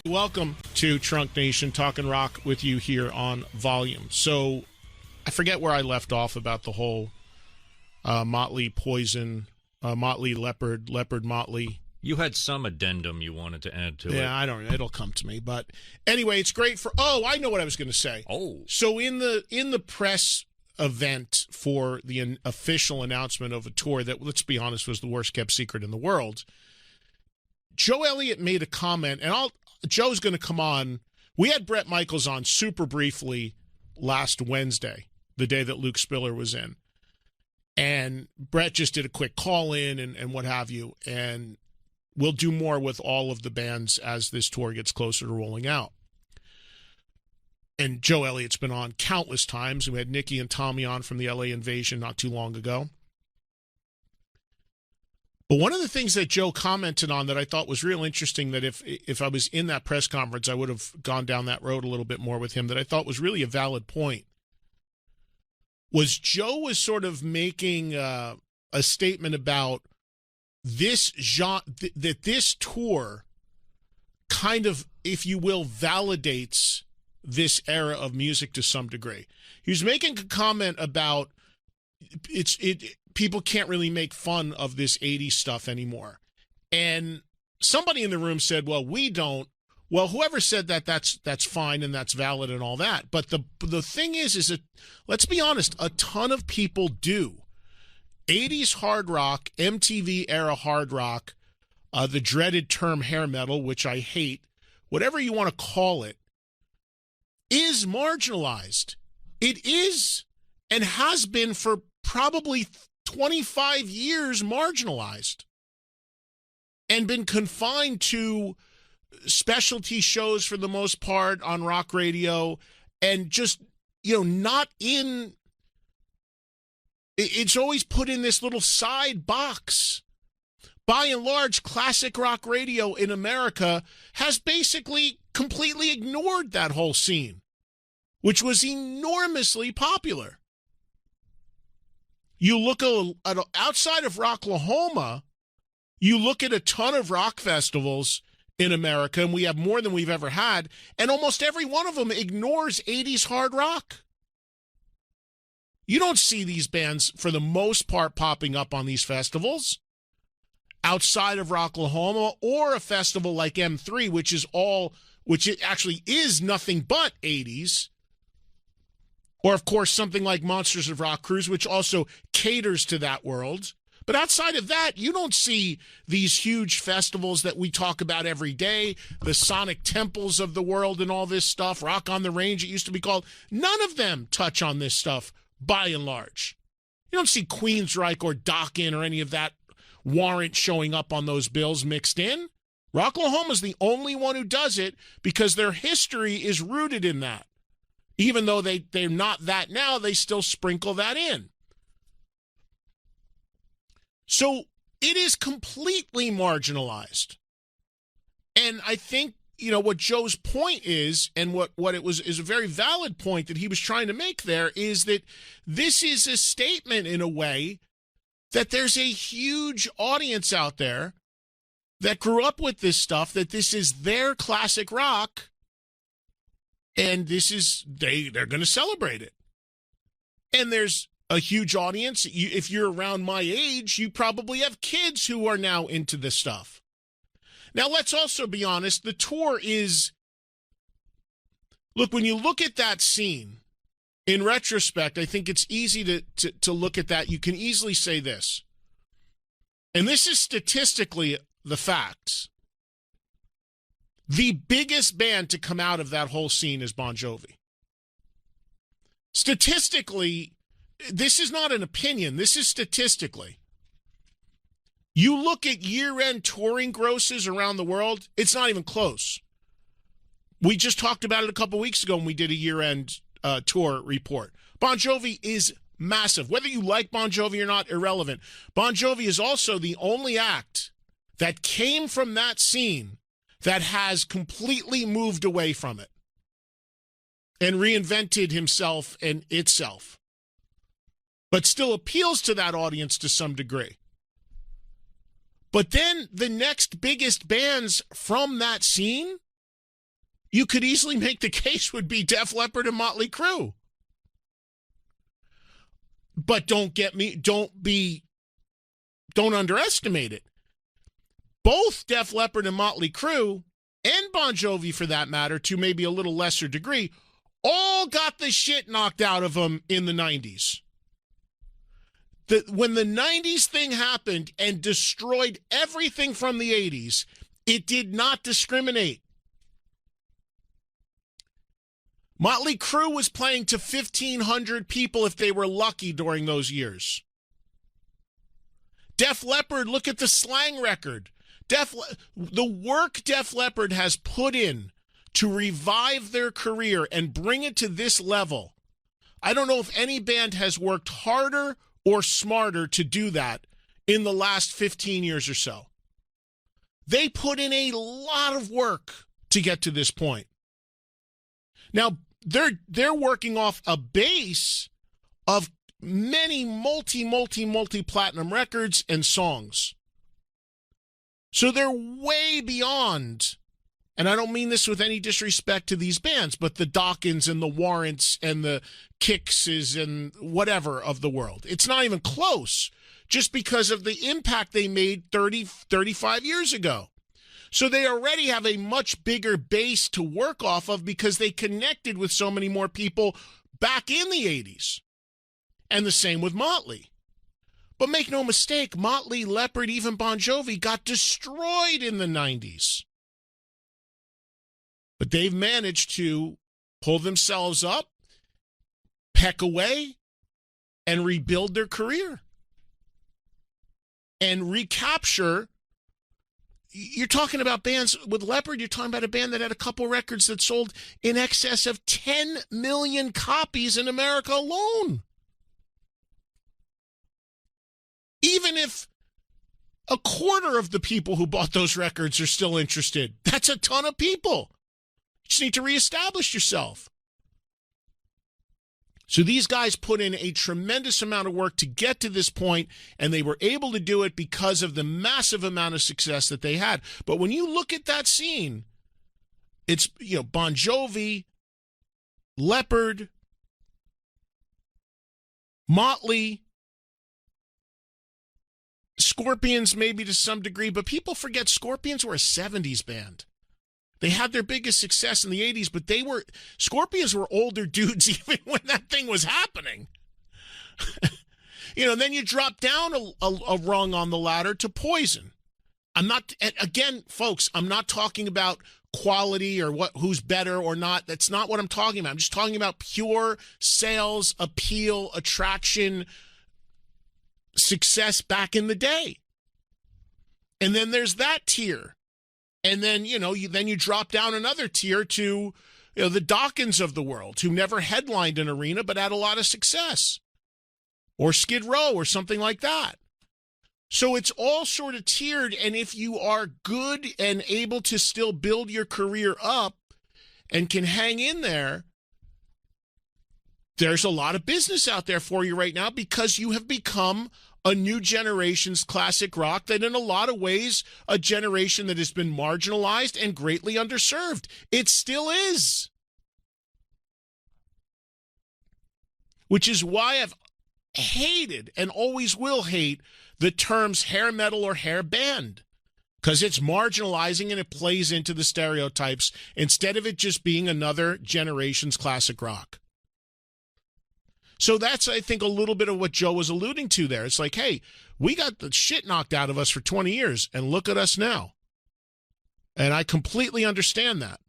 Welcome to Trunk Nation, talking rock with you here on Volume. So I forget where I left off about the whole Motley Poison, Motley Leopard Motley. You had some addendum you wanted to add to it. Yeah, I don't know. It'll come to me. But anyway, it's great for... Oh, I know what I was going to say. Oh. So in the press event for the official announcement of a tour that, let's be honest, was the worst kept secret in the world, Joe Elliott made a comment, and Joe's going to come on. We had Bret Michaels on super briefly last Wednesday, the day that Luke Spiller was in. And Bret just did a quick call-in and what have you. And we'll do more with all of the bands as this tour gets closer to rolling out. And Joe Elliott's been on countless times. We had Nikki and Tommy on from the LA Invasion not too long ago. But one of the things that Joe commented on that I thought was real interesting, that if I was in that press conference, I would have gone down that road a little bit more with him, that I thought was really a valid point, was Joe was sort of making a statement about this genre, that this tour kind of, if you will, validates this era of music to some degree. He was making a comment about people can't really make fun of this 80s stuff anymore. And somebody in the room said, well, we don't. Well, whoever said that, that's fine and that's valid and all that. But the thing is that, let's be honest, a ton of people do. 80s hard rock, MTV era hard rock, the dreaded term hair metal, which I hate, whatever you want to call it, is marginalized. It is and has been for probably 25 years marginalized and been confined to specialty shows for the most part on rock radio, and just, not in, it's always put in this little side box. By and large, classic rock radio in America has basically completely ignored that whole scene, which was enormously popular. You look at outside of Rocklahoma, you look at a ton of rock festivals in America, and we have more than we've ever had, and almost every one of them ignores 80s hard rock. You don't see these bands, for the most part, popping up on these festivals outside of Rocklahoma, or a festival like M3, which it actually is nothing but 80s. Or, of course, something like Monsters of Rock Cruise, which also caters to that world. But outside of that, you don't see these huge festivals that we talk about every day, the Sonic Temples of the world and all this stuff, Rock on the Range, it used to be called. None of them touch on this stuff, by and large. You don't see Queensryche or Dokken or any of that warrant showing up on those bills mixed in. Rocklahoma's the only one who does it because their history is rooted in that. Even though they're not that now, they still sprinkle that in. So it is completely marginalized. And I think, what Joe's point is, and what it was is a very valid point that he was trying to make there, is that this is a statement in a way that there's a huge audience out there that grew up with this stuff, that this is their classic rock. And this is, they're going to celebrate it. And there's a huge audience. If you're around my age, you probably have kids who are now into this stuff. Now, let's also be honest. The tour is, look, when you look at that scene, in retrospect, I think it's easy to look at that. You can easily say this. And this is statistically the facts. The biggest band to come out of that whole scene is Bon Jovi. Statistically, this is not an opinion. This is statistically. You look at year-end touring grosses around the world, it's not even close. We just talked about it a couple weeks ago when we did a year-end tour report. Bon Jovi is massive. Whether you like Bon Jovi or not, irrelevant. Bon Jovi is also the only act that came from that scene that has completely moved away from it and reinvented himself and itself, but still appeals to that audience to some degree. But then the next biggest bands from that scene you could easily make the case would be Def Leppard and Motley Crue. But don't underestimate it. Both Def Leppard and Motley Crue, and Bon Jovi for that matter, to maybe a little lesser degree, all got the shit knocked out of them in the 90s. When the 90s thing happened and destroyed everything from the 80s, it did not discriminate. Motley Crue was playing to 1,500 people if they were lucky during those years. Def Leppard, look at the Slang record. The work Def Leppard has put in to revive their career and bring it to this level, I don't know if any band has worked harder or smarter to do that in the last 15 years or so. They put in a lot of work to get to this point. Now, they're working off a base of many multi-platinum records and songs. So they're way beyond, and I don't mean this with any disrespect to these bands, but the Dawkins and the Warrants and the Kickses and whatever of the world. It's not even close, just because of the impact they made 35 years ago. So they already have a much bigger base to work off of because they connected with so many more people back in the 80s. And the same with Motley. But make no mistake, Motley, Leppard, even Bon Jovi got destroyed in the 90s. But they've managed to pull themselves up, peck away, and rebuild their career. And recapture. You're talking about bands with Leppard, you're talking about a band that had a couple records that sold in excess of 10 million copies in America alone. Even if a quarter of the people who bought those records are still interested, that's a ton of people. You just need to reestablish yourself. So these guys put in a tremendous amount of work to get to this point, and they were able to do it because of the massive amount of success that they had. But when you look at that scene, it's, Bon Jovi, Leppard, Motley, Scorpions maybe to some degree, but people forget Scorpions were a 70s band. They had their biggest success in the 80s, but Scorpions were older dudes even when that thing was happening. Then you drop down a rung on the ladder to Poison. Folks, I'm not talking about quality or who's better or not. That's not what I'm talking about. I'm just talking about pure sales, appeal, attraction, success back in the day. And then there's that tier. And then, you drop down another tier to, the Dawkins of the world, who never headlined an arena but had a lot of success. Or Skid Row or something like that. So it's all sort of tiered, and if you are good and able to still build your career up and can hang in there, there's a lot of business out there for you right now because you have become a new generation's classic rock that in a lot of ways, a generation that has been marginalized and greatly underserved. It still is. Which is why I've hated and always will hate the terms hair metal or hair band. Because it's marginalizing and it plays into the stereotypes instead of it just being another generation's classic rock. So that's, I think, a little bit of what Joe was alluding to there. It's like, hey, we got the shit knocked out of us for 20 years, and look at us now. And I completely understand that.